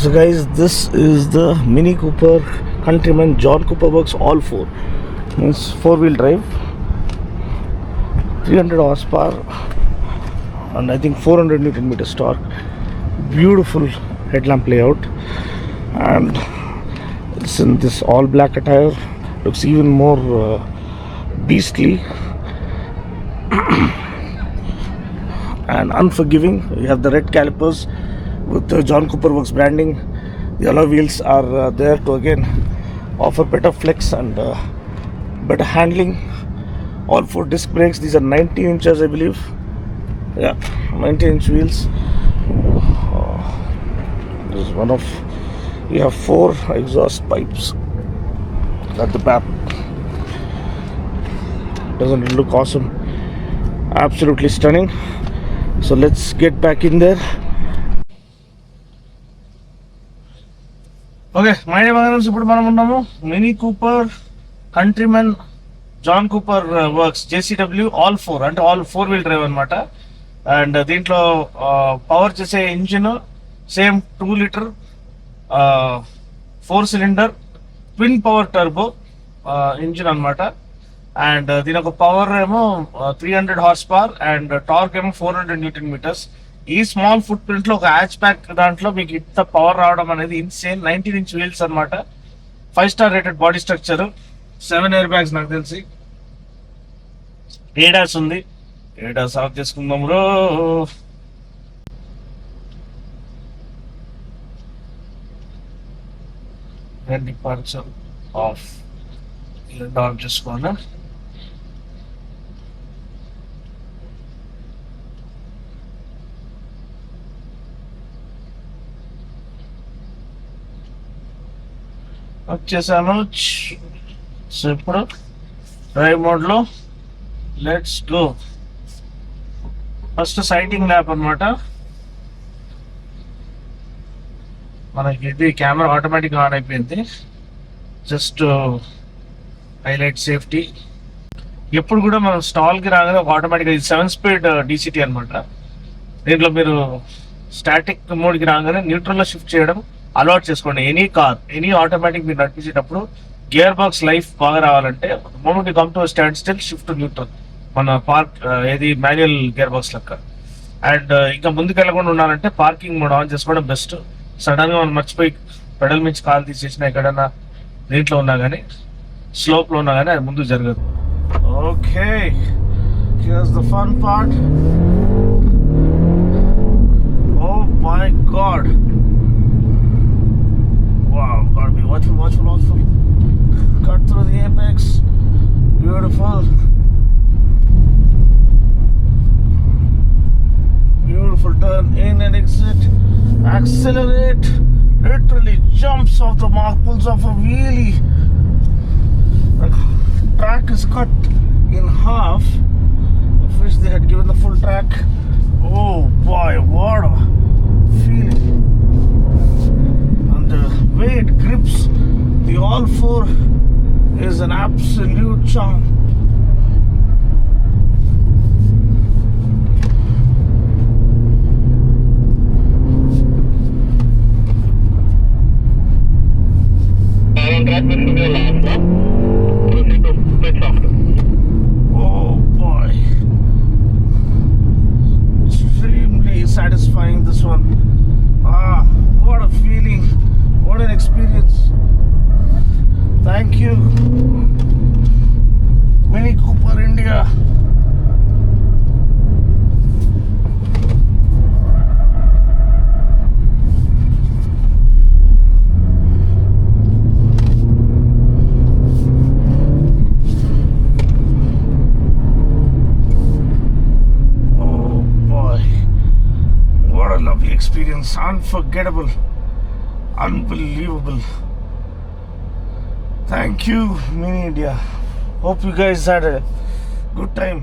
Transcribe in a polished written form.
So guys, this is the Mini Cooper Countryman John Cooper Works all-4. Means 4-wheel drive, 300 horsepower and I think 400 Newton meters torque. Beautiful headlamp layout, and it's in this all black attire. Looks even more beastly and unforgiving. You have the red calipers with the John Cooper Works branding. The alloy wheels are there to again offer better flex and better handling. All 4 disc brakes. These are 19 inches, I believe. Yeah, 19-inch wheels. This is one of. You have 4 exhaust pipes at the back. Doesn't it look awesome? Absolutely stunning. So let's get back in there. Okay, my name is Mini Cooper Countryman John Cooper Works JCW ALL4 అంటే all 4-wheel drive అనమాట. And దీంట్లో power చేసే engine same 2-liter 4-cylinder TwinPower Turbo engine అనమాట. And దీని ఒక power ఏమో 300 horsepower and torque ఏమో 400 Newton meters. ఈ స్మాల్ ఫుట్ ప్రింట్ లో ఒక హ్యాచ్ ప్యాక్ దాంట్లో మీకు ఇంత పవర్ రావడం అనేది ఇన్సేన్. 19-inch వీల్స్ అనమాట. 5-star rated body structure, 7 air bags నాకు తెలిసి. ఏడాస్ ఉంది. ఏడాస్ ఆఫ్ చేసుకుందాం బ్రో. డిపార్చర్ ఆఫ్ ఆఫ్ చేసుకోండి. వచ్చేసాను. సో ఇప్పుడు డ్రైవ్ మోడ్లో let's go. First citing lap అనమాట. మనకి ఇది కెమెరా ఆటోమేటిక్గా ఆన్ అయిపోయింది. Just highlight safety. ఎప్పుడు కూడా మనం స్టాల్కి రాగానే ఒక ఆటోమేటిక్గా ఇది 7-speed DCT అనమాట. దీంట్లో మీరు స్టాటిక్ మోడ్కి రాగానే న్యూట్రల్లో షిఫ్ట్ చేయడం అలవాటు చేసుకోండి. ఎనీ కార్, ఎనీ ఆటోమేటిక్ మీరు నడిపించేటప్పుడు గేర్ బాక్స్ లైఫ్ బాగా రావాలంటే moment you come to stand still shift to neutral. మన పార్క్ ఏది మాన్యువల్ గేర్ బాక్స్ లెక్క. అండ్ ఇంకా ముందుకు వెళ్ళకుండా ఉండాలంటే పార్కింగ్ మోడ్ ఆన్ చేసుకోవడం బెస్ట్. సడన్గా మనం మర్చిపోయి పెడల్ మించి కాల్ తీసేసినా ఎక్కడన్నా దీంట్లో ఉన్నా కానీ స్లోప్లో ఉన్నా కానీ అది ముందుకు జరగదు. Okay, here's the fun part. Oh my god. Wow, gotta be watchful. Cut through the apex. Beautiful. Beautiful turn in and exit. Accelerate. Literally jumps off the mark, pulls off a wheelie. The track is cut in half. I wish they had given the full track. Oh boy, what a feeling. The way it grips the all-4 is an absolute charm. Oh boy, extremely satisfying this one. What a feeling. What an experience. Thank you, Mini Cooper India. Oh boy, what a lovely experience. Unforgettable. Unbelievable. Thank you, Mini India. Hope you guys had a good time.